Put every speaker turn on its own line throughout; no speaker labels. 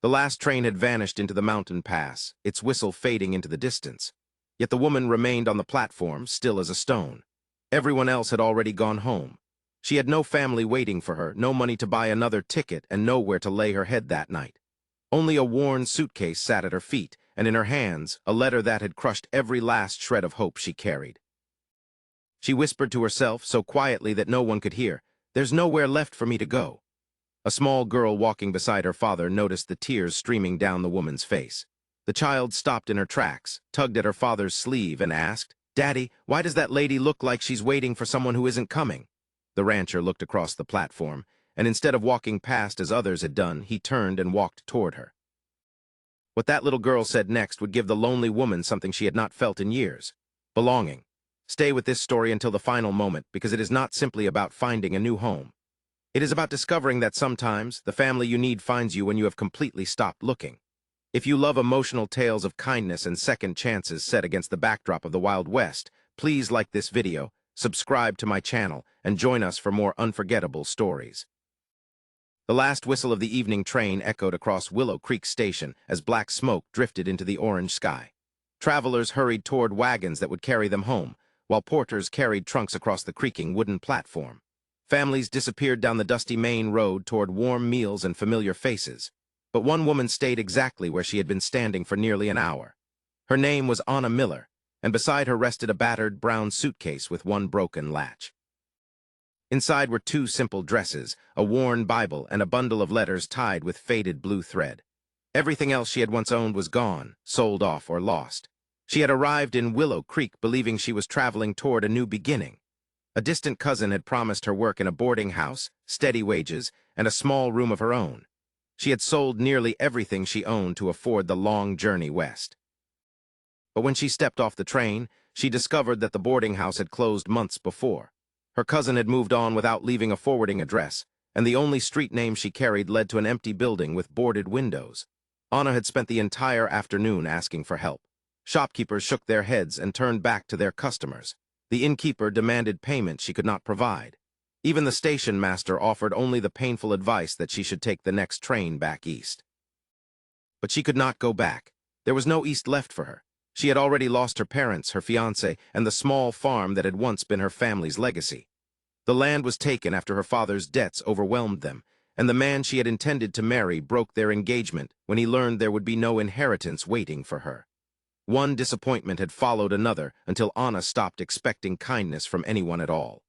The last train had vanished into the mountain pass, its whistle fading into the distance. Yet the woman remained on the platform, still as a stone. Everyone else had already gone home. She had no family waiting for her, no money to buy another ticket, and nowhere to lay her head that night. Only a worn suitcase sat at her feet, and in her hands, a letter that had crushed every last shred of hope she carried. She whispered to herself, so quietly that no one could hear, "There's nowhere left for me to go." A small girl walking beside her father noticed the tears streaming down the woman's face. The child stopped in her tracks, tugged at her father's sleeve, and asked, "Daddy, why does that lady look like she's waiting for someone who isn't coming?" The rancher looked across the platform, and instead of walking past as others had done, he turned and walked toward her. What that little girl said next would give the lonely woman something she had not felt in years: belonging. Stay with this story until the final moment, because it is not simply about finding a new home. It is about discovering that sometimes the family you need finds you when you have completely stopped looking. If you love emotional tales of kindness and second chances set against the backdrop of the Wild West, please like this video, subscribe to my channel, and join us for more unforgettable stories. The last whistle of the evening train echoed across Willow Creek Station as black smoke drifted into the orange sky. Travelers hurried toward wagons that would carry them home, while porters carried trunks across the creaking wooden platform. Families disappeared down the dusty main road toward warm meals and familiar faces. But one woman stayed exactly where she had been standing for nearly an hour. Her name was Anna Miller, and beside her rested a battered brown suitcase with one broken latch. Inside were two simple dresses, a worn Bible, and a bundle of letters tied with faded blue thread. Everything else she had once owned was gone, sold off, or lost. She had arrived in Willow Creek believing she was traveling toward a new beginning. A distant cousin had promised her work in a boarding house, steady wages, and a small room of her own. She had sold nearly everything she owned to afford the long journey west. But when she stepped off the train, she discovered that the boarding house had closed months before. Her cousin had moved on without leaving a forwarding address, and the only street name she carried led to an empty building with boarded windows. Anna had spent the entire afternoon asking for help. Shopkeepers shook their heads and turned back to their customers. The innkeeper demanded payment she could not provide. Even the station master offered only the painful advice that she should take the next train back east. But she could not go back. There was no east left for her. She had already lost her parents, her fiancé, and the small farm that had once been her family's legacy. The land was taken after her father's debts overwhelmed them, and the man she had intended to marry broke their engagement when he learned there would be no inheritance waiting for her. One disappointment had followed another until Anna stopped expecting kindness from anyone at all.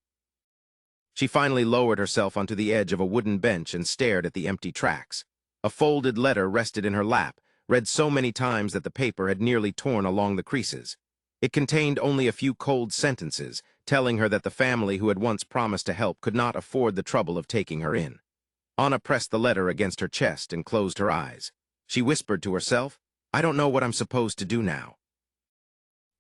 She finally lowered herself onto the edge of a wooden bench and stared at the empty tracks. A folded letter rested in her lap, read so many times that the paper had nearly torn along the creases. It contained only a few cold sentences, telling her that the family who had once promised to help could not afford the trouble of taking her in. Anna pressed the letter against her chest and closed her eyes. She whispered to herself, "I don't know what I'm supposed to do now."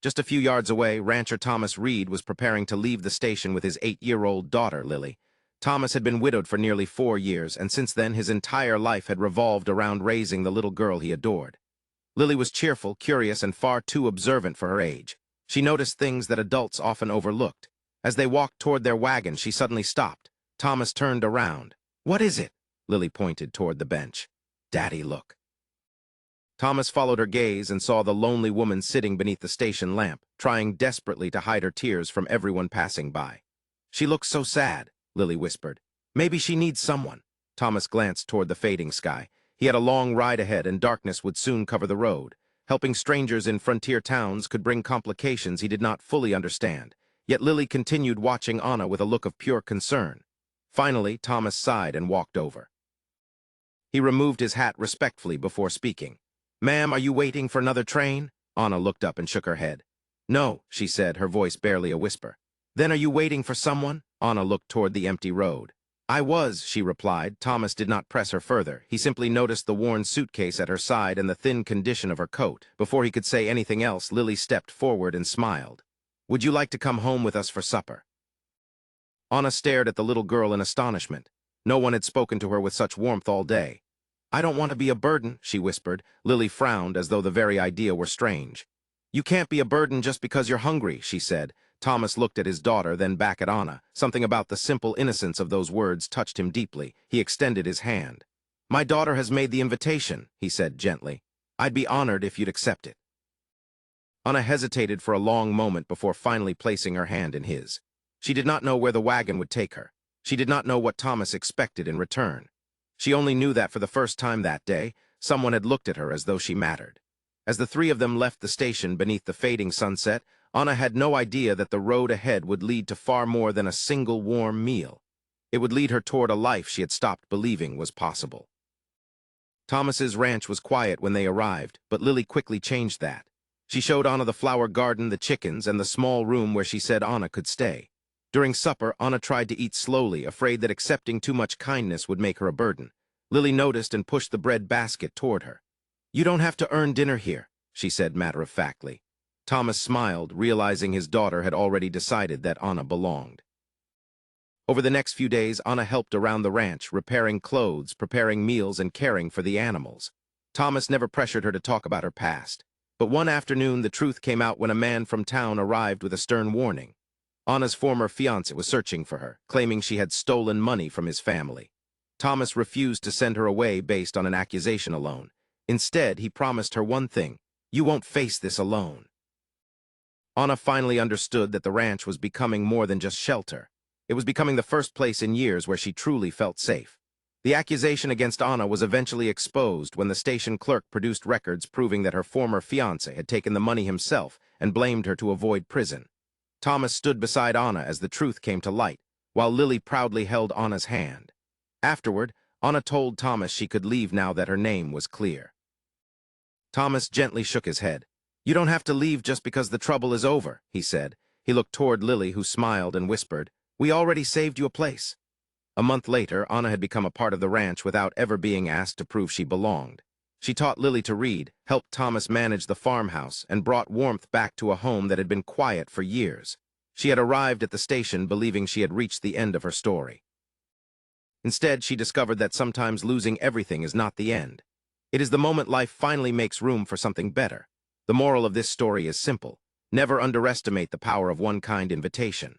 Just a few yards away, rancher Thomas Reed was preparing to leave the station with his 8-year-old daughter, Lily. Thomas had been widowed for nearly 4 years, and since then his entire life had revolved around raising the little girl he adored. Lily was cheerful, curious, and far too observant for her age. She noticed things that adults often overlooked. As they walked toward their wagon, she suddenly stopped. Thomas turned around. "What is it?" Lily pointed toward the bench. "Daddy, look." Thomas followed her gaze and saw the lonely woman sitting beneath the station lamp, trying desperately to hide her tears from everyone passing by. "She looks so sad," Lily whispered. "Maybe she needs someone." Thomas glanced toward the fading sky. He had a long ride ahead, and darkness would soon cover the road. Helping strangers in frontier towns could bring complications he did not fully understand. Yet Lily continued watching Anna with a look of pure concern. Finally, Thomas sighed and walked over. He removed his hat respectfully before speaking. "Ma'am, are you waiting for another train?" Anna looked up and shook her head. "No," she said, her voice barely a whisper. "Then are you waiting for someone?" Anna looked toward the empty road. "I was," she replied. Thomas did not press her further. He simply noticed the worn suitcase at her side and the thin condition of her coat. Before he could say anything else, Lily stepped forward and smiled. "Would you like to come home with us for supper?" Anna stared at the little girl in astonishment. No one had spoken to her with such warmth all day. "I don't want to be a burden," she whispered. Lily frowned as though the very idea were strange. "You can't be a burden just because you're hungry," she said. Thomas looked at his daughter, then back at Anna. Something about the simple innocence of those words touched him deeply. He extended his hand. "My daughter has made the invitation," he said gently. "I'd be honored if you'd accept it." Anna hesitated for a long moment before finally placing her hand in his. She did not know where the wagon would take her. She did not know what Thomas expected in return. She only knew that for the first time that day, someone had looked at her as though she mattered. As the three of them left the station beneath the fading sunset, Anna had no idea that the road ahead would lead to far more than a single warm meal. It would lead her toward a life she had stopped believing was possible. Thomas's ranch was quiet when they arrived, but Lily quickly changed that. She showed Anna the flower garden, the chickens, and the small room where she said Anna could stay. During supper, Anna tried to eat slowly, afraid that accepting too much kindness would make her a burden. Lily noticed and pushed the bread basket toward her. "You don't have to earn dinner here," she said matter-of-factly. Thomas smiled, realizing his daughter had already decided that Anna belonged. Over the next few days, Anna helped around the ranch, repairing clothes, preparing meals, and caring for the animals. Thomas never pressured her to talk about her past. But one afternoon, the truth came out when a man from town arrived with a stern warning. Anna's former fiancé was searching for her, claiming she had stolen money from his family. Thomas refused to send her away based on an accusation alone. Instead, he promised her one thing: "You won't face this alone." Anna finally understood that the ranch was becoming more than just shelter. It was becoming the first place in years where she truly felt safe. The accusation against Anna was eventually exposed when the station clerk produced records proving that her former fiancé had taken the money himself and blamed her to avoid prison. Thomas stood beside Anna as the truth came to light, while Lily proudly held Anna's hand. Afterward, Anna told Thomas she could leave now that her name was clear. Thomas gently shook his head. "You don't have to leave just because the trouble is over," he said. He looked toward Lily, who smiled and whispered, "We already saved you a place." A month later, Anna had become a part of the ranch without ever being asked to prove she belonged. She taught Lily to read, helped Thomas manage the farmhouse, and brought warmth back to a home that had been quiet for years. She had arrived at the station believing she had reached the end of her story. Instead, she discovered that sometimes losing everything is not the end. It is the moment life finally makes room for something better. The moral of this story is simple: never underestimate the power of one kind invitation.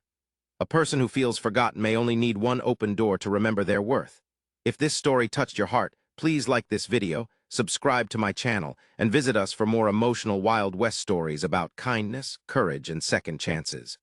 A person who feels forgotten may only need one open door to remember their worth. If this story touched your heart, please like this video, subscribe to my channel, and visit us for more emotional Wild West stories about kindness, courage, and second chances.